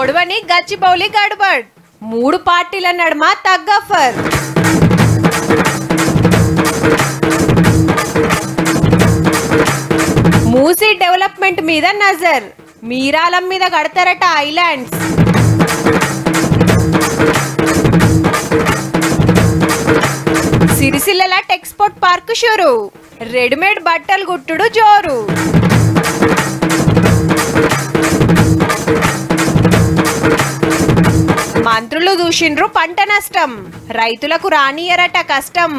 ఒడవని గచ్చిబౌలి గడబడ్ 3 పార్టీల నడుమ తగ్గఫర్. మూసీ డెవలప్మెంట్ మీద నజర్, మీరాలం మీద కడతారట ఐలాండ్స్. సిరిసిల్ల టెక్స్పోర్ట్ పార్క్ షురు, రెడీమేడ్ బట్టలు గుట్టుడు జోరు. మంత్రులు దూషిండ్రు పంట నష్టం, రైతులకు రానియరట కష్టం.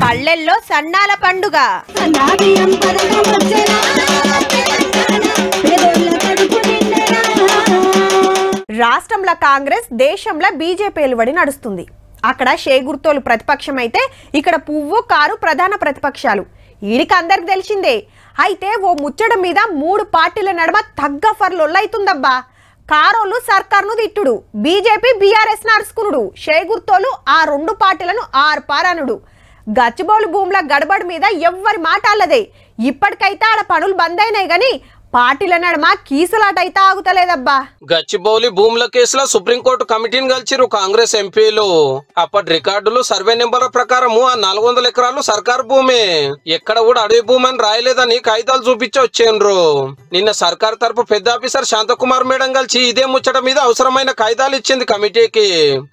పల్లెల్లో సన్నాల పండుగ. రాష్ట్రంలో కాంగ్రెస్, దేశంలో బీజేపీ ఎలువడి నడుస్తుంది. అక్కడ షేగుర్తోలు ప్రతిపక్షం అయితే ఇక్కడ పువ్వు కారు ప్రధాన ప్రతిపక్షాలు. ఈడికి అందరికి తెలిసిందే. అయితే ఓ ముచ్చడం మీద 3 పార్టీల నడుమ తగ్గఫర్లొల్లైతుందబ్బా. కారోళ్ళు సర్కార్ను తిట్టుడు, బీజేపీ బీఆర్ఎస్ నడుచుకునుడు, షేగుర్తోలు ఆ 2 పార్టీలను ఆర్పారనుడు. గచ్చిబౌలి భూముల గడబడి మీద ఎవ్వరి మాట అల్లదే. ఇప్పటికైతే ఆడ పనులు బంద్ అయినాయి గాని పార్టీల నడుమ కీసులాట అయితే ఆగుతలేదబ్బా. గచ్చిబౌలి భూముల కేసులో సుప్రీంకోర్టు కమిటీని కలిసిరు కాంగ్రెస్ ఎంపీలు. అప్పటి రికార్డులు సర్వే నెంబర్ల ప్రకారం ఆ 400 ఎకరాలు సర్కారు భూమి, ఎక్కడ కూడా అడవి భూమి అని రాయలేదని కాగితాలు చూపించి వచ్చేండ్రు. నిన్న సర్కార్ తరపు పెద్ద ఆఫీసర్ శాంతకుమార్ మేడం కలిసి ఇదే ముచ్చట మీద అవసరమైన కాగితాలు ఇచ్చింది కమిటీకి.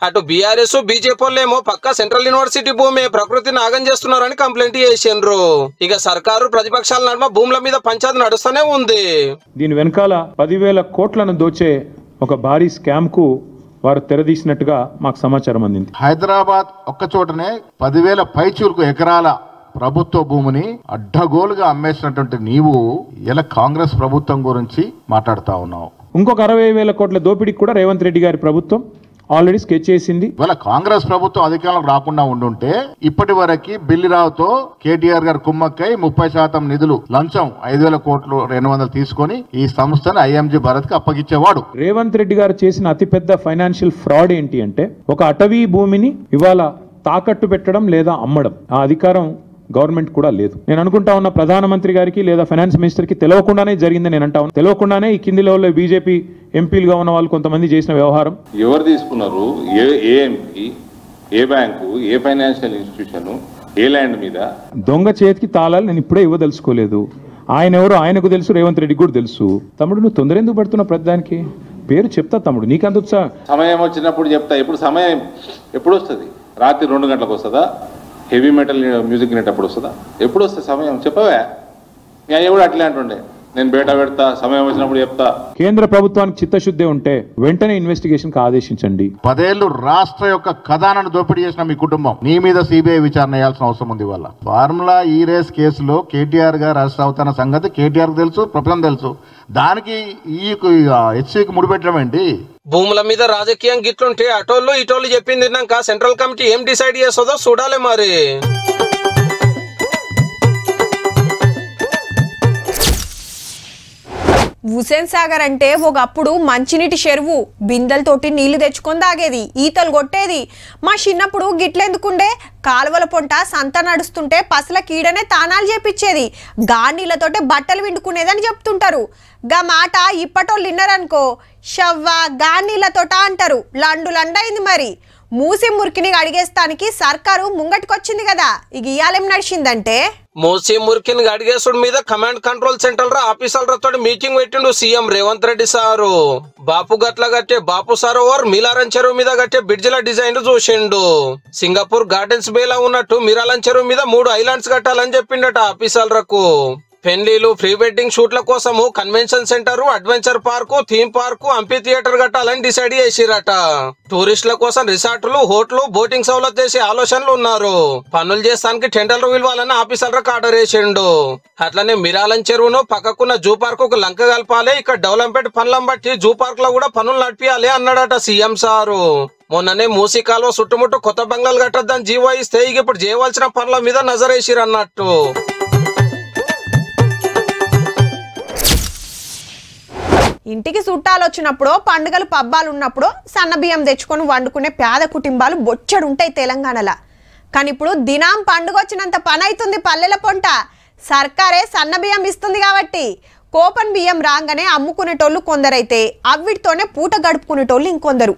అటు బీఆర్ఎస్ బీజేపీ ఏమో పక్కా సెంట్రల్ యూనివర్సిటీ భూమి ప్రకృతిని ఆగం చేస్తున్నారని కంప్లైంట్ చేసిండ్రు. ఇక సర్కారు ప్రతిపక్షాల నడుమ భూముల మీద పంచాయతీ నడుస్తూనే ఉంది. దీని వెనకాల 10,000 కోట్లను దోచే ఒక భారీ స్కామ్ కు వారు తెరదీసినట్టుగా మాకు సమాచారం అందింది. హైదరాబాద్ ఒక్క చోటనే 10,000 పైచూరుకు ఎకరాల ప్రభుత్వ భూమిని అడ్డగోలుగా అమ్మేసినటువంటి నీవు ఇలా కాంగ్రెస్ ప్రభుత్వం గురించి మాట్లాడుతా ఉన్నావు. ఇంకొక 60,000 కోట్ల దోపిడీకి కూడా రేవంత్ రెడ్డి గారి ప్రభుత్వం ఆల్రెడీ స్కెచ్ చేసింది. ఇవాళ కాంగ్రెస్ ప్రభుత్వం అధికారంలోకి రాకుండా ఉండుంటే ఇప్పటి వరకు బిల్లిరావుతో కేటీఆర్ గారు కుమ్మక్కై 30% నిధులు లంచం 5,000 కోట్లు 200 తీసుకొని ఈ సంస్థను ఐఎంజీ భారత్ కి అప్పగించేవాడు. రేవంత్ రెడ్డి గారు చేసిన అతిపెద్ద ఫైనాన్షియల్ ఫ్రాడ్ ఏంటి అంటే ఒక అటవీ భూమిని ఇవాళ తాకట్టు పెట్టడం లేదా అమ్మడం. ఆ అధికారం గవర్నమెంట్ కూడా లేదు. నేను అనుకుంటా ఉన్న ప్రధానమంత్రి గారికి లేదా ఫైనాన్స్ మినిస్టర్ కి తెలియకుండానే జరిగింది. నేను అంటా ఉన్నా తెలియకుండానే ఈ కింది లెవెల్లో బీజేపీ ఎంపీలుగా ఉన్న వాళ్ళు కొంతమంది చేసిన వ్యవహారం. ఎవరు తీసుకున్నారు, ఏ ఎంపీ, ఏ బ్యాంకు, ఏ ఫైనాన్షియల్ ఇన్స్టిట్యూషన్, ఏ ల్యాండ్ మీద? దొంగ చేతికి తాళాలు నేను ఇప్పుడే ఇవ్వదలుచుకోలేదు. ఆయన ఎవరో ఆయనకు తెలుసు, రేవంత్ రెడ్డి కూడా తెలుసు. తమ్ముడు నువ్వు తొందర ఎందుకు పడుతున్నావు? ప్రతిదానికి పేరు చెప్తా తమ్ముడు, నీకంత వచ్చా? సమయం వచ్చినప్పుడు చెప్తా. ఎప్పుడు సమయం ఎప్పుడు వస్తుంది? రాత్రి 2 గంటలకు వస్తుందా? హెవీ మెటల్ మ్యూజిక్ వినేటప్పుడు వస్తుందా? ఎప్పుడు వస్తుంది సమయం? చెప్పవే. నేను కూడా అట్లే అంటుండే, నేను బేటా పెడతా, సమయం వచ్చినప్పుడు చెప్తా. కేంద్ర ప్రభుత్వానికి చిత్తశుద్ధి ఉంటే వెంటనే ఇన్వెస్టిగేషన్ కి ఆదేశించండి. 10 ఏళ్లు రాష్ట్ర యొక్క ఖజానాను దోపిడీ చేసిన మీ కుటుంబం, నీ మీద సిబిఐ విచారణ చేయాల్సిన అవసరం ఉంది. వాళ్ళ ఫార్ములా ఈ రేస్ కేసులో కేటీఆర్ గారు అరెస్ట్ అవుతున్న సంగతి కేటీఆర్ తెలుసు, ప్రభుత్వం తెలుసు. దానికి ఈ హెచ్సికి ముడిపెట్టడం ఏంటి? భూముల మీద రాజకీయం గిట్లుంటే అటోళ్ళు ఇటోళ్ళు చెప్పింది తిన్నాక సెంట్రల్ కమిటీ ఏం డిసైడ్ చేస్తుందో చూడాలి మరి. హుసేన్ సాగర్ అంటే ఒకప్పుడు మంచినీటి చెరువు, బిందెలతోటి నీళ్లు తెచ్చుకొని తాగేది, ఈతలు కొట్టేది. మా చిన్నప్పుడు గిట్లెందుకుండే, కాలువల పొంట సంత నడుస్తుంటే పసల కీడనే తానాలు చేపించేది, గానీళ్లతోటే బట్టలు విండుకునేదని చెప్తుంటారు. గా మాట ఇప్పటోళ్ళు విన్నారనుకో, షవ్వా గానీళ్లతోట అంటారు. లండైంది మరి. మూసి మురికిని అడిగేస్తానికి సర్కారు ముంగటికొచ్చింది కదా. ఇక ఇయాలేం నడిచిందంటే మూసి మురికిని అడిగేసుడు మీద కమాండ్ కంట్రోల్ సెంటర్ ఆఫీసర్లతో మీటింగ్ పెట్టిండు సీఎం రేవంత్ రెడ్డి సారు. బాపు గట్ల కట్టే బాపు సరోవర్, మీలారం చెరువు మీద కట్టే బ్రిడ్జిల డిజైన్ చూసిండు. సింగపూర్ గార్డెన్స్ బేలా ఉన్నట్టు మీరాలం చెరువు మీద 3 ఐలాండ్స్ కట్టాలని చెప్పిండట ఆఫీసర్లకు. పెళ్లిలు, ప్రీ వెడ్డింగ్ షూట్ల కోసము convention centre, adventure park, theme park, amphitheatre కట్టాలని డిసైడ్ చేసిరట. టూరిస్టుల కోసం రిసార్టులు, హోటల్, బోటింగ్ సౌలత్ చేసే ఆలోచనలు ఉన్నారు. పనులు చేస్తానికి టెండర్లు పిలవాలని ఆఫీసర్లకు ఆర్డర్ వేసిండు. అట్లనే మిరాలం చెరువును పక్కకున్న జూ పార్కు లంక కలపాలి, ఇక్కడ డెవలప్మెంట్ పనులను బట్టి జూ పార్క్ లో కూడా పనులు నడిపియాలి అన్నాడట సీఎం సారు. మొన్ననే మూసీ కాలువ చుట్టుముట్టు కొత్త బంగ్లాలు కట్టొద్దని జీవో ఇస్తే ఇప్పుడు చేయవలసిన పనుల మీద నజరేసిరన్నట్టు. ఇంటికి చుట్టాలు వచ్చినప్పుడు, పండుగలు పబ్బాలు ఉన్నప్పుడు సన్న బియ్యం తెచ్చుకొని వండుకునే పేద కుటుంబాలు బొచ్చడుంటాయి తెలంగాణలో. కానీ ఇప్పుడు దినాం పండుగ వచ్చినంత పని అవుతుంది పల్లెల పొంట. సర్కారే సన్న బియ్యం ఇస్తుంది కాబట్టి కోపన్ బియ్యం రాగానే అమ్ముకునేటోళ్ళు కొందరైతే అవిటితోనే పూట గడుపుకునేటోళ్ళు ఇంకొందరు.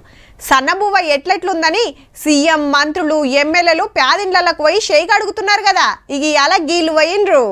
సన్నబువ్వ ఎట్లెట్లుందని సీఎం, మంత్రులు, ఎమ్మెల్యేలు పేదిండ్లకు పోయి షేక్ అడుగుతున్నారు కదా. ఇక ఇలా గీళ్ళు పోయిండ్రు.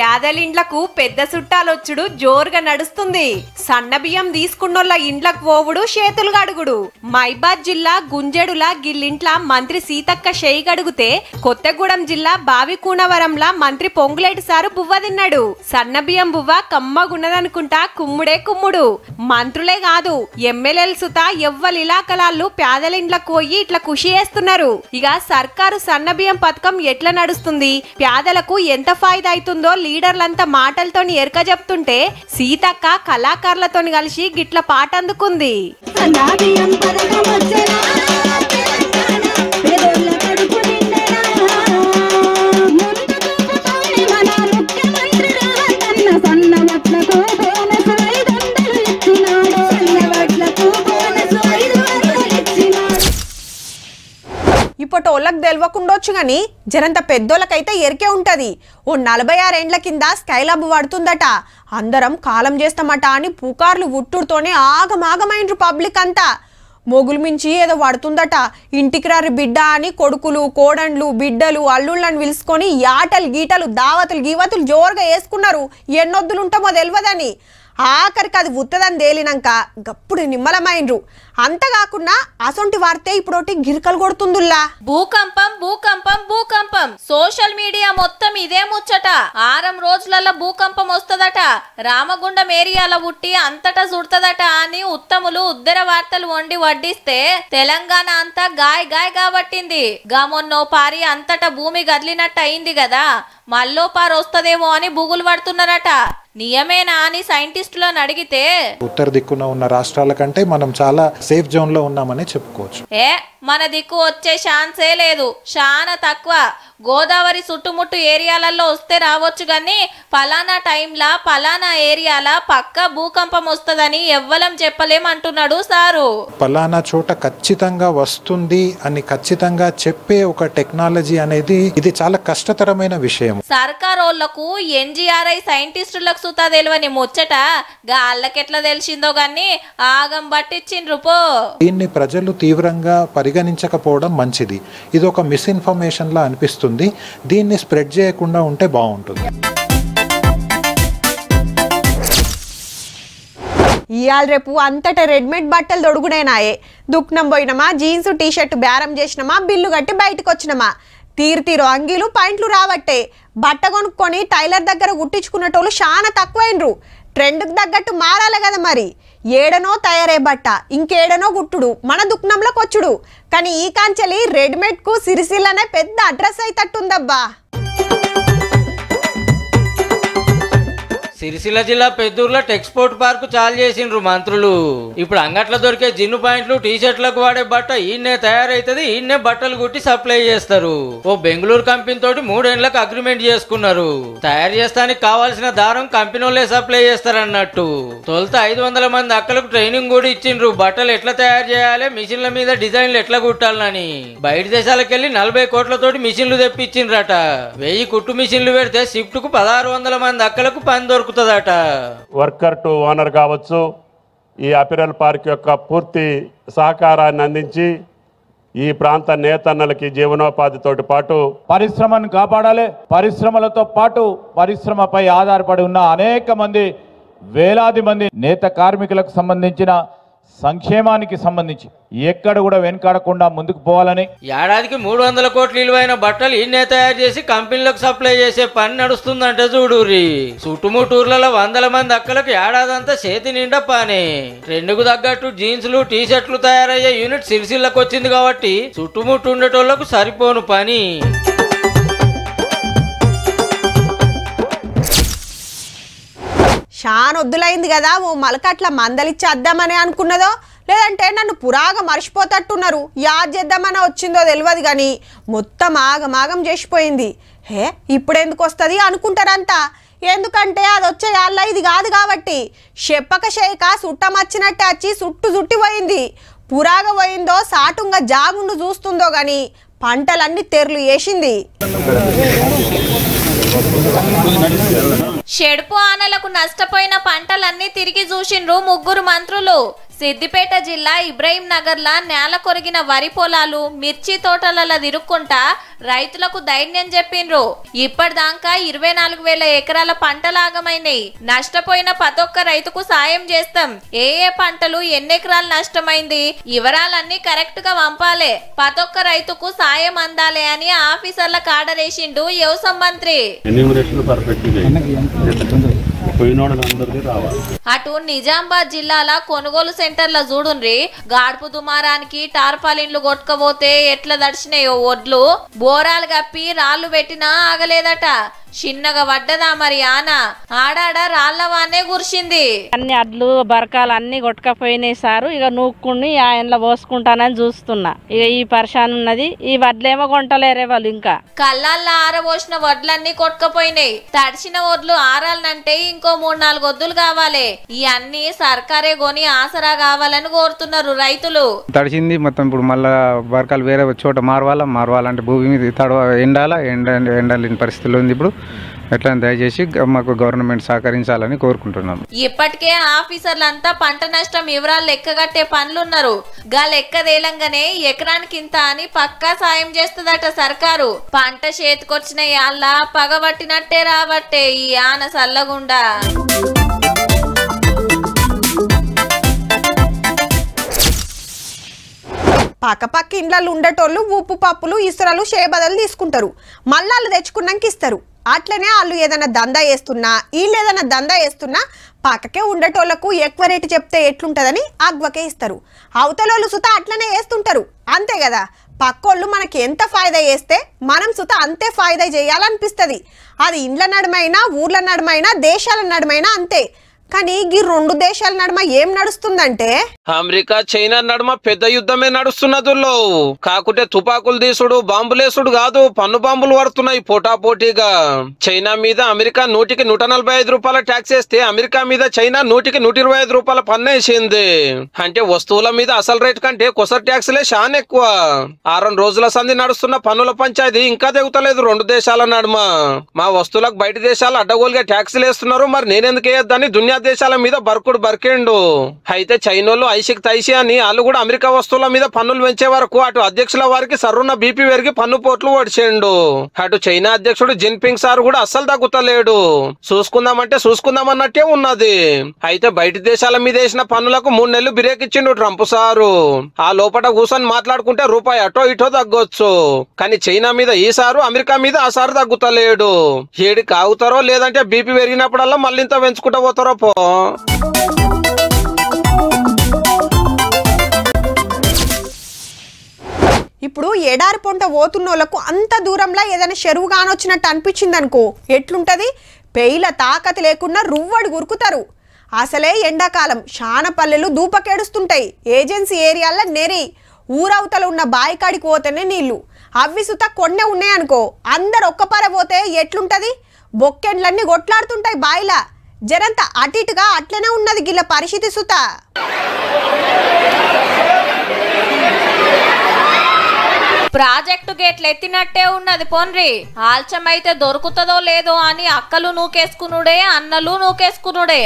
పేదలిండ్లకు పెద్ద చుట్టాలొచ్చుడు జోరుగా నడుస్తుంది. సన్న బియ్యం తీసుకున్నోళ్ళ ఇండ్లకు పోవుడు, చేతులు గడుగుడు. మైబాద్ జిల్లా గుంజెడుల గిల్లింట్ల మంత్రి సీతక్క షేయి గడుగుతే, కొత్తగూడెం జిల్లా బావికూనవరంలా మంత్రి పొంగులేటి సారు బువ్వ తిన్నాడు. సన్న బియ్యం బువ్వ కమ్మగున్నదనుకుంటా కుమ్ముడే కుమ్ముడు. మంత్రులే కాదు, ఎమ్మెల్యేలు సుతా ఎవ్వరు ఇలాకలాళ్ళు పేదలిండ్లకు పోయి ఇట్లా ఖుషి చేస్తున్నారు. ఇక సర్కారు సన్న బియ్యం పథకం ఎట్లా నడుస్తుంది, పేదలకు ఎంత ఫాయిదా అవుతుందో లీడర్లంతా మాటలతోని ఎరక చెప్తుంటే సీతక్క కళాకారులతోని కలిసి గిట్ల పాట అందుకుంది. ఇప్పటోళ్ళకి తెలియకుండొచ్చు గాని జనంత పెద్దోళ్ళకైతే ఎరికే ఉంటది. ఓ 46 ఏండ్ల కింద స్కైలాబ్ పడుతుందట, అందరం కాలం చేస్తామట అని పుకార్లు ఉట్టుడుతోనే ఆగమాగమైండ్రు పబ్లిక్ అంతా. మొగులు మించి ఏదో పడుతుందట, ఇంటికి రారి బిడ్డ అని కొడుకులు, కోడండ్లు, బిడ్డలు, అల్లుళ్ళని పిలుచుకొని యాటలు గీటలు దావతులు గీవతులు జోరుగా వేసుకున్నారు. ఎన్నొద్దులుంటామో తెలియదని. ఆఖరికి అది ఉత్తదని తేలినాక గప్పుడు నిమ్మలమైండ్రు. అంతకాకుండా అసొంటి వార్తే ఇప్పుడోటి గిరికలు కొడుతుందిలా. భూకంపం భూకంపం భూకంపం, సోషల్ మీడియా మొత్తం ఇదే ముచ్చట. 6 రోజులలో భూకంపం వస్తదట, రామగుండం ఏరియాలో ఉట్టి అంతటా సుడతదట అని ఉత్తములు ఉద్దర వార్తలు వండి వడ్డిస్తే తెలంగాణ అంతా గాయ కాబట్టింది. మొన్నో పారి అంతటా భూమి గదిలినట్టు అయింది కదా, మళ్ళో పారు వస్తదేమో అని బుగులు పడుతున్నారట. నియమేనా అని సైంటిస్టులను అడిగితే ఉత్తర దిక్కున ఉన్న రాష్ట్రాల కంటే మనం చాలా సేఫ్ జోన్ లో ఉన్నామని చెప్పుకోవచ్చు. మన దిక్కు వచ్చే ఛాన్సే లేదు, చాలా తక్కువ. గోదావరి చుట్టుముట్టు ఏరియాలలో వస్తే రావచ్చు గాని పలానా టైంలా పలానా ఏరియాల పక్క భూకంపం వస్తుందని ఎవ్వలం చెప్పలేమంటున్నాడు సారు. పలానా చోట ఖచ్చితంగా వస్తుంది అని ఖచ్చితంగా చెప్పే ఒక టెక్నాలజీ అనేది ఇది చాలా కష్టతరమైన విషయం. సర్కారోళ్లకు ఎన్జిఆర్ఐ సైంటిస్టులకు సుతా తెలియని ముచ్చట గాళ్ళకెట్లా తెలిసిందో గాని ఆగం పట్టించిండ్రు పో. దీన్ని ప్రజలు తీవ్రంగా పరిగణించకపోవడం మంచిది. ఇది ఒక మిస్ఇన్ఫర్మేషన్ లా అనిపిస్తుంది. దీన్ని స్ప్రెడ్ చేయకుండా ఉంటే బాగుంటుంది. ఇవాళ రేపు అంతటా రెడీమేడ్ బట్టలు దొడుగుడేనాయే. దుక్నం పోయినమా, జీన్స్ టీషర్ట్ బేరం చేసినమా, బిల్లు కట్టి బయటకు వచ్చినమా, తీరు అంగీలు పాయింట్లు రావట్టే. బట్ట కొనుక్కొని టైలర్ దగ్గర కుట్టించుకునేటోళ్ళు చాలా తక్కువైనరు. ట్రెండ్కి తగ్గట్టు మారాలి కదా మరి. ఏడనో తయారే బట్ట, ఇంకేడనో గుట్టుడు, మన దుక్నంలోకి వచ్చుడు. కానీ ఈ కాంచెలి రెడీమేడ్కు సిరిసిల్లనే పెద్ద అడ్రస్ అయితట్టుందబ్బా. సిరిసిల్ల జిల్లా పెద్దూరులో టెక్స్పోర్ట్ పార్క్ చాలు చేసిండ్రు మంత్రులు. ఇప్పుడు అంగట్లో దొరికే జిన్ను పాయింట్లు, టీషర్ట్లకు వాడే బట్ట ఈయన్నే తయారైతుంది, ఈయన్నే బట్టలు కుట్టి సప్లై చేస్తారు. ఓ బెంగళూరు కంపెనీ తోటి 3 ఏళ్లకు అగ్రిమెంట్ చేసుకున్నారు. తయారు చేస్తానికి కావాల్సిన దారం కంపెనీ వాళ్ళే సప్లై చేస్తారన్నట్టు. తొలుత 500 మంది అక్కలకు ట్రైనింగ్ కూడా ఇచ్చిండ్రు, బట్టలు ఎట్లా తయారు చేయాలి, మిషన్ల మీద డిజైన్లు ఎట్లా కుట్టాలని. బయట దేశాలకు వెళ్లి 40 కోట్లతోటి మిషన్లు తెప్పించిండ్రట. 1000 కుట్టు మిషన్లు పెడితే షిఫ్ట్ కు 1600 మంది అక్కలకు పని దొరుకుతుందట. వర్కర్ టు ఓనర్ కావచ్చు, ఈ అపిరల్ పార్క్ యొక్క పూర్తి సహకారాన్ని అందించి ఈ ప్రాంత నేతన్నలకి జీవనోపాధితోటి పాటు పరిశ్రమను కాపాడాలి. పరిశ్రమలతో పాటు పరిశ్రమపై ఆధారపడి ఉన్న అనేక మంది, వేలాది మంది నేత కార్మికులకు సంబంధించిన సంక్షేమానికి సంబంధించి ఎక్కడ కూడా వెనకాడకుండా ముందుకు పోవాలని. ఏడాదికి 300 కోట్ల విలువైన బట్టలు ఈయనే తయారు చేసి కంపెనీలకు సప్లై చేసే పని నడుస్తుందంటే చూడుర్రి. చుట్టుముట్టూర్లలో 100 మంది అక్కలకు ఏడాదంతా చేతి నిండా పానే. ట్రెండ్కు తగ్గట్టు జీన్సులు, టీషర్ట్లు తయారయ్యే యూనిట్ సిరిసిల్లకు వచ్చింది కాబట్టి చుట్టుముట్టు ఉండేటోళ్లకు సరిపోను పని. షానొద్దులైంది కదా, ఓ మలకట్ల మందలిచ్చి అద్దామని అనుకున్నదో లేదంటే నన్ను పురాగా మర్చిపోతట్టున్నారు, యాద్ చేద్దామని వచ్చిందో తెలియదు కానీ మొత్తం ఆగమాగం చేసిపోయింది. ఇప్పుడెందుకు వస్తుంది అనుకుంటారంతా. ఎందుకంటే అది వచ్చే యాళ్ళ ఇది కాదు కాబట్టి. చెప్పక చేయక సుట్టం వచ్చినట్టే వచ్చి చుట్టు చుట్టిపోయింది. పురాగా పోయిందో సాటుంగా జాగుండు చూస్తుందో గాని పంటలన్నీ తెర్లు వేసింది. షెడుపు ఆనలకు నష్టపోయిన పంటలన్నీ తిరిగి చూసిండ్రు ముగ్గురు మంత్రులు. సిద్దిపేట జిల్లా ఇబ్రహీం నగర్లా నేల కొరిగిన వరి పొలాలు, మిర్చి తోటలలో తిరుక్కుంటా రైతులకు ధైర్యం చెప్పిండ్రు. ఇప్పటిదాకా 24,000 ఎకరాల పంటలాగమైనాయి. నష్టపోయిన ప్రతొక్క రైతుకు సాయం చేస్తాం. ఏ పంటలు ఎన్ని ఎకరాలు నష్టమైంది వివరాలన్నీ కరెక్ట్ గా పంపాలే. ప్రతొక్క రైతుకు సాయం అందాలే అని ఆఫీసర్ల కాడరేసిండు వ్యవసాయ మంత్రి. అటు నిజామాబాద్ జిల్లాల కొనుగోలు సెంటర్ల చూడుండ్రి. గాడుపు దుమారానికి టార్పాలిన్లు కొట్టుకపోతే ఎట్లా దడిచినాయో ఒడ్లు. బోరాలు కప్పి రాళ్లు పెట్టినా ఆగలేదట. చిన్నగా పడ్డదా మరి ఆన. ఆడాడ రాళ్లవానే కురిసింది. అన్ని అడ్లు బరకాలు అన్ని కొట్టుకపోయినాయి సారు. ఇక నూక్కుని ఆయనలో పోసుకుంటానని చూస్తున్నా. ఇక ఈ పరిశాన్ ఉన్నది. ఈ వడ్లేమో కొంటలేరే వాళ్ళు. ఇంకా కళ్ళల్లో ఆరబోసిన వడ్లన్నీ కొట్టుకపోయినాయి. తడిచిన వడ్లు ఆరాలనంటే ఇంకో 3-4 వద్దులు కావాలి. ఈ అన్ని సర్కారే కొని ఆసరా కావాలని కోరుతున్నారు రైతులు. తడిచింది మొత్తం. ఇప్పుడు మళ్ళా బరకాలు వేరే చోట మారవాలంటే భూమి మీద ఎండాలని పరిస్థితుల్లో ఉంది ఇప్పుడు. ఎట్లా దయచేసి మాకు గవర్నమెంట్ సహకరించాలని కోరుకుంటున్నాం. ఇప్పటికే ఆఫీసర్లంతా పంట నష్టం వివరాలు లెక్కగట్టే పనులున్నారు. గా లెక్క తేలంగానే ఎకరానికి ఇంత అని పక్కా సాయం చేస్తుందట సర్కారు. పంట చేతికొచ్చిన యాళ్ళ పగబట్టినట్టే రాబట్టే ఈ ఆన సల్లగుండా. పక్కపక్క ఇండ్లలో ఉండేటోళ్ళు ఉప్పు పప్పులు ఇసురలు షేబదలు తీసుకుంటారు. మళ్ళీ వాళ్ళు తెచ్చుకున్నాక ఇస్తారు. అట్లనే వాళ్ళు ఏదైనా దందా వేస్తున్నా వీళ్ళు ఏదైనా దందా వేస్తున్నా పక్కకే ఉండేటోళ్లకు ఎక్కువ రేటు చెప్తే ఎట్లుంటుందని అగ్వకే ఇస్తారు. అవతలోళ్ళు సుత అట్లనే వేస్తుంటారు. అంతే కదా. పక్కోళ్ళు మనకి ఎంత ఫాయిదా చేస్తే మనం సుత అంతే ఫాయిదా చేయాలనిపిస్తుంది. అది ఇండ్ల నడుమైనా ఊర్ల నడుమైనా దేశాల నడుమైనా అంతే. కానీ ఈ 2 దేశాల నడుమ ఏం నడుస్తుందంటే అమెరికా చైనా నడుమ పెద్ద యుద్ధమే నడుస్తున్నదుల్లో. కాకుంటే తుపాకులు తీసుడు బాంబులేసుడు కాదు, పన్ను బాంబులు పడుతున్నాయి పోటాపోటీగా. చైనా మీద అమెరికా 100కి 145 రూపాయల ట్యాక్స్ వేస్తే అమెరికా మీద చైనా 100కి 125 రూపాయల పన్ను వేసింది. అంటే వస్తువుల మీద అసలు రేటు కంటే కొసరు ట్యాక్స్లే చాలా ఎక్కువ. 6 రోజుల సంధి నడుస్తున్న పన్నుల పంచాయతీ ఇంకా తెగుతలేదు 2 దేశాల నడుమ. మా వస్తువులకు బయట దేశాలు అడ్డగోలుగా ట్యాక్స్లు వేస్తున్నారు. మరి నేనెందుకు వేయొద్దని దునియా దేశాల మీద బర్కిండు. అయితే చైనాలో ఐషిక్ తైసి అని వాళ్ళు కూడా అమెరికా వస్తువుల మీద పన్నులు పెంచే వరకు అటు అధ్యక్షుల వారికి సర్రున్న బీపీ పెరిగి పన్ను పోట్లు ఓడిచిండు. అటు చైనా అధ్యక్షుడు జిన్పింగ్ సార్ కూడా అస్సలు తగ్గుతలేడు. చూసుకుందామన్నట్టే ఉన్నది. అయితే బయట దేశాల మీద వేసిన పన్నులకు 3 నెలలు బ్రేక్ ఇచ్చిండు ట్రంప్ సారు. ఆ లోపల కూర్చొని మాట్లాడుకుంటే రూపాయి అటో ఇటో తగ్గొచ్చు. కానీ చైనా మీద ఈ సారు అమెరికా మీద ఆ సారు తగ్గుతలేడు. ఏడికి ఆగుతారో లేదంటే బీపీ పెరిగినప్పుడల్లా మళ్ళీ ఇంత పెంచుకుంటూ పోతారో. ఇప్పుడు ఎడారి పొంట పోతున్నోళ్లకు అంత దూరంలో ఏదైనా చెరువు కానొచ్చినట్టు అనిపించింది అనుకో ఎట్లుంటది. పెయిల తాకతి లేకుండా రువ్వడు గురుకుతారు. అసలే ఎండాకాలం చాలా పల్లెలు దూపకేడుస్తుంటాయి. ఏజెన్సీ ఏరియాల్లో నెరి ఊరవతల ఉన్న బాయికాడికి పోతేనే నీళ్లు. అవి సుత కొన్నే ఉన్నాయనుకో అందరు ఒక్కపార పోతే ఎట్లుంటది. బొక్కెండ్లన్నీ కొట్లాడుతుంటాయి బాయిలా. జరంత అటిటుగా అట్లనే ఉన్నది గిల్ల పరిస్థితి సుత. ప్రాజెక్టు గేట్లు ఎత్తినట్టే ఉన్నది పొన్రి. ఆల్చమైతే దొరుకుతుందో లేదో అని అక్కలు నూకేసుకునుడే అన్నలు నూకేసుకునుడే.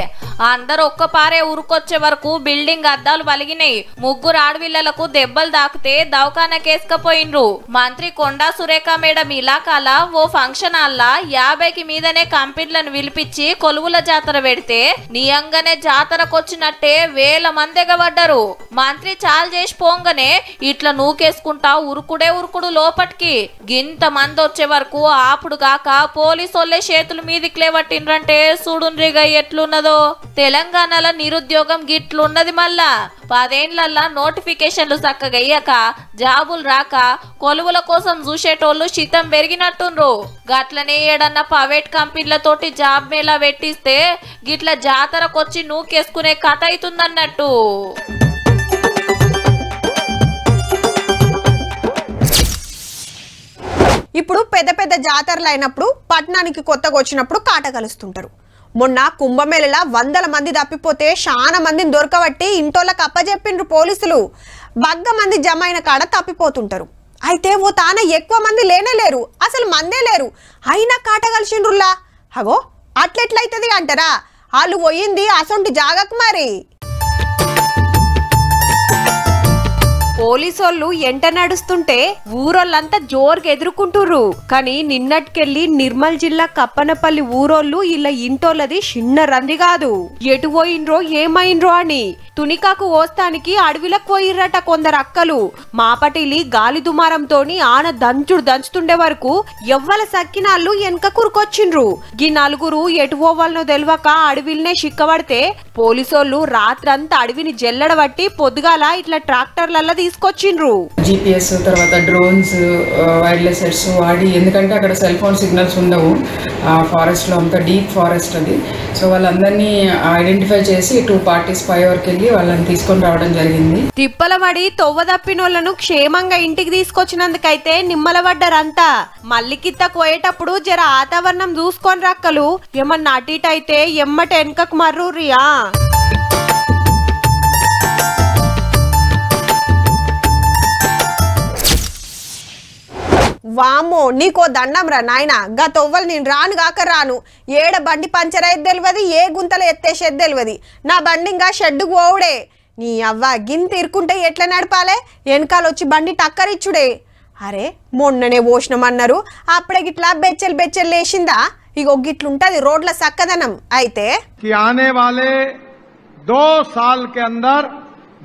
అందరు ఒక్కపారే ఉరుకొచ్చే వరకు బిల్డింగ్ అద్దాలు పలిగినాయి. 3 ఆడవిళ్లకు దెబ్బలు దాకితే దవాఖానకేసుకపోయిన్రు. మంత్రి కొండా సురేఖ మేడం ఇలాకాల ఓ ఫంక్షన్ హాల్లా 50కి మీదనే కంపెనీలను పిలిపించి కొలువుల జాతర పెడితే నియంగానే జాతరకొచ్చినట్టే 1000 మంది ఎగబడ్డరు. మంత్రి చాలు చేసి పోంగనే ఇట్లా నూకేసుకుంటా ఉరుకుడు లోపటికి. గింత మంది వచ్చే వరకు ఆపుడు గాక పోలీసోళ్లే చేతులు మీదికి లేవట్టిండ్రంటే చూడుండ్రిగా ఎట్లున్నదో. తెలంగాణలో నిరుద్యోగం గిట్లున్నది. మళ్ళా 10 ఏళ్లల్లా నోటిఫికేషన్లు చక్కగయ్యాక జాబులు రాక కొలువుల కోసం చూసేటోళ్లు శితం పెరిగినట్టుండ్రు. గట్లనే ఏడన్నా ప్రైవేట్ కంపెనీలతోటి జాబ్ మేళా పెట్టిస్తే గిట్ల జాతరకొచ్చి నూకేసుకునే కథ అవుతుందన్నట్టు. ఇప్పుడు పెద్ద పెద్ద జాతరలు అయినప్పుడు పట్టణానికి కొత్తగా వచ్చినప్పుడు కాట కలుస్తుంటారు. మొన్న కుంభమేళలా 100 మంది తప్పిపోతే చాలా మందిని దొరకబట్టి ఇంటోళ్ళకి అప్పచెప్పిండ్రు పోలీసులు. బగ్గ మంది జమైన కాడ తప్పిపోతుంటారు. అయితే ఓ తాన ఎక్కువ మంది లేనేలేరు, అసలు మందే లేరు, అయినా కాట కలిసిండ్రులా. అగో అట్లెట్లయితుంది అంటారా? వాళ్ళు పోయింది అసొంటి జాగకు మరి. పోలీసోళ్ళు ఎంట నడుస్తుంటే ఊరోళ్ళంతా జోరుగా ఎదుర్కొంటుర్రు. కానీ నిన్నటికెళ్ళి నిర్మల్ జిల్లా కప్పనపల్లి ఊరోళ్ళు ఇలా ఇంటోళ్ళది చిన్న రంది కాదు. ఎటు పోయినరో ఏమైండ్రో అని తునికాకు ఓస్తానికి అడవిలకు పోయిర్రట కొందరు అక్కలు. మాపటిలి గాలి దుమారంతోని ఆన దంచుతుండే వరకు ఎవ్వల సక్కినాళ్ళు వెనక కురుకొచ్చిండ్రు. ఈ నలుగురు ఎటు పోవాలనో తెలియక అడవిల్నే చిక్కబడితే పోలీసోళ్ళు రాత్రంతా అడవిని జల్లడబట్టి పొద్దుగాల ఇట్లా ట్రాక్టర్లల్లా తీసుకొచ్చిండ్రు. GPS తర్వాత డ్రోన్స్ వైర్లెస్ సెట్స్ వాడి, ఎందుకంటే అక్కడ సెల్ ఫోన్ సిగ్నల్స్ ఉండవు ఫారెస్ట్ లో, అంతా డీప్ ఫారెస్ట్ అది. సో వాళ్ళందరినీ ఐడెంటిఫై చేసి 2 పార్టీస్ 5 వరకు వెళ్ళి వాళ్ళని తీసుకొని రావడం జరిగింది. తిప్పలబడి తొవ్వదప్పినోళ్లను క్షేమంగా ఇంటికి తీసుకొచ్చినందుకైతే నిమ్మలబడ్డారంతా. మల్లికిత్త కోయేటప్పుడు జర వాతావరణం చూసుకొని రక్కలు, ఏమన్నా అటు ఇటు అయితే ఎమ్మట వెనకకు మర్రురియా. వామో నీకో దండం రా నాయన, గా తొవ్వలు నేను రాను గాక రాను. ఏడ బండి పంచర్ అయ్యేది తెలియదు, ఏ గుంతలు ఎత్తేసేది తెలియదు. నా బండి ఇంకా షెడ్డుకు పోవుడే. నీ అవ్వ గింత ఇరుకుంటే ఎట్లా నడపాలే? వెనకాలొచ్చి బండి టక్కరిచ్చుడే. అరే మొన్ననే పోషణమన్నారు, అప్పుడే గిట్లా బెచ్చలు లేచిందా? ఇగో గిట్లుంటది రోడ్ల సక్కదనం. అయితే आने वाले 2 साल के अंदर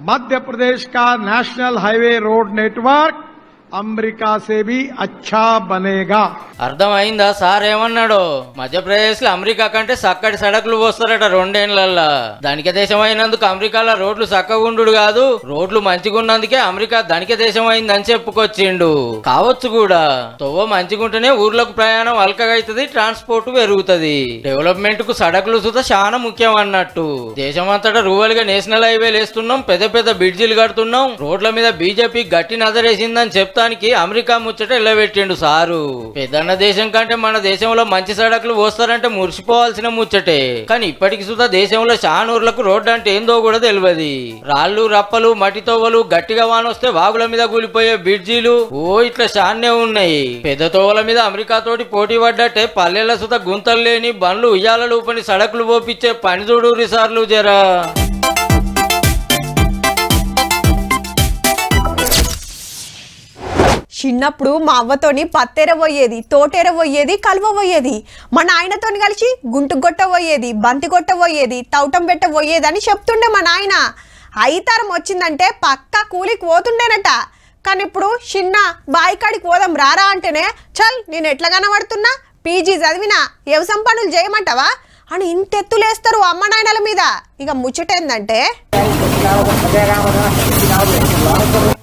मध्य प्रदेश का national highway road network America से भी अच्छा बनेगा. అర్థమైందా సార్ ఏమన్నాడో? మధ్యప్రదేశ్ లో అమెరికా కంటే చక్కటి సడకులు పోస్తారట 2 ఏళ్లల్లా. ధనిక దేశం అయినందుకు అమెరికాలో రోడ్లు చక్కగుండు కాదు, రోడ్లు మంచిగున్నందుకే అమెరికా ధనిక దేశం అయిందని చెప్పుకొచ్చిండు. కావచ్చు కూడా. తొవ్వ మంచిగుంటేనే ఊర్లకు ప్రయాణం అల్కగైతది, ట్రాన్స్పోర్ట్ పెరుగుతది. డెవలప్మెంట్ కు సడకులు సుత చాలా ముఖ్యం అన్నట్టు. దేశమంతటా రూరల్ గా నేషనల్ హైవేలు వేస్తున్నాం, పెద్ద బ్రిడ్జిలు కడుతున్నాం, రోడ్ల మీద బీజేపీ గట్టి నజరేసిందని చెప్తానికి అమెరికా ముచ్చట ఎల్లబెట్టిండు సారు. పెద్దన్న దేశం కంటే మన దేశంలో మంచి సడకులు పోస్తారంటే మురిసిపోవాల్సిన ముచ్చటే. కానీ ఇప్పటికి సుధా దేశంలో చాలా ఊర్లకు రోడ్డు అంటే ఏందో కూడా తెలియదు. రాళ్లు రప్పలు మట్టి తోవలు, గట్టిగా వానొస్తే వాగుల మీద కూలిపోయే బ్రిడ్జీలు ఇట్లా చానే ఉన్నాయి. పెద్ద తోవల మీద అమెరికా తోటి పోటీ పడ్డట్టే పల్లెల సుధా గుంతలు లేని బండ్లు ఉయ్యాలలు పని సడకులు పోపిచ్చే పని చూడు సార్లు జరా. చిన్నప్పుడు మా అవ్వతోని పత్తెర పోయేది, తోటెర పోయేది, కలువ పోయేది. మా నాయనతోని కలిసి గుంటుగొట్ట పోయేది, బంతి కొట్ట పోయేది, తౌటం పెట్ట పోయేది అని చెప్తుండే మా నాయన. అయితారం వచ్చిందంటే పక్కా కూలికి పోతుండేనట. కానీ ఇప్పుడు చిన్న బాయికాడికి పోదాం రారా అంటేనే చల్ నేను ఎట్లా కనబడుతున్నా, పీజీ చదివినా, వ్యవసాయం పనులు చేయమంటావా అని ఇంతెత్తులేస్తారు అమ్మ నాయనల మీద. ఇక ముచ్చటేందంటే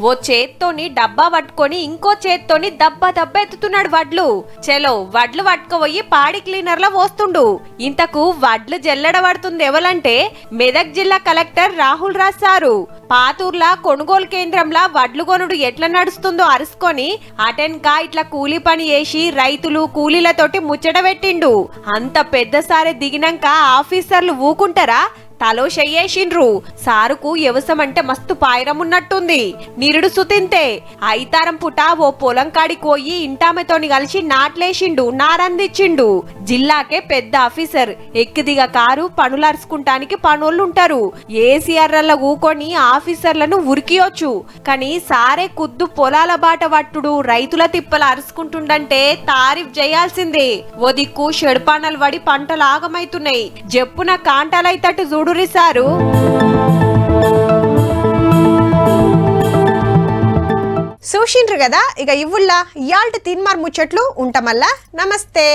ఓ చేత్తోని డబ్బా పట్టుకొని ఇంకో చేత్తోని దబ్బా ఎత్తుతున్నాడు వడ్లు. చెలో వడ్లు పట్టుకుపోయి పాడి క్లీనర్ లో పోస్తుండు. ఇంతకు వడ్లు జల్లడబడుతుంది ఎవలంటే మెదక్ జిల్లా కలెక్టర్ రాహుల్ రాజ్ సారు. పాతూర్లా కొనుగోలు కేంద్రంలా వడ్లు కొనుడు ఎట్లా నడుస్తుందో అరుసుకొని అటెన్కా ఇట్లా కూలీ పని చేసి రైతులు కూలీలతోటి ముచ్చట పెట్టిండు. అంత పెద్దసారి దిగినాక ఆఫీసర్లు ఊకుంటారా? తలో చెయ్యేసిండ్రు. సారుకు వ్యవసాయం అంటే మస్తు పాయరం ఉన్నట్టుంది. నిరుడు సుతింతే అయితారం పుట ఓ పొలం కాడికి పోయి ఇంటామెతోని కలిసి నాట్లేసిండు, నారందిచ్చిండు. జిల్లాకే పెద్ద ఆఫీసర్, ఎక్కిదిగా కారు పనులు అరుచుకుంటానికి పనులుంటారు. ఏసీఆర్ల ఊకొని ఆఫీసర్లను ఉరికియొచ్చు. కానీ సారే కుద్దు పొలాల బాట పట్టుడు, రైతుల తిప్పల అరుచుకుంటుండంటే తారీఫ్ చేయాల్సిందే. ఓ దిక్కు షెడ్పానలు పడి పంటలు ఆగమైతున్నాయి, జప్పున కాంటాలైతట్టు చూడురి సారు. చూసిండ్రు కదా, ఇక ఇవ్వుల్లా ఇయాల్టి తీన్మార్ ముచ్చట్లు ఉంటామల్లా. నమస్తే.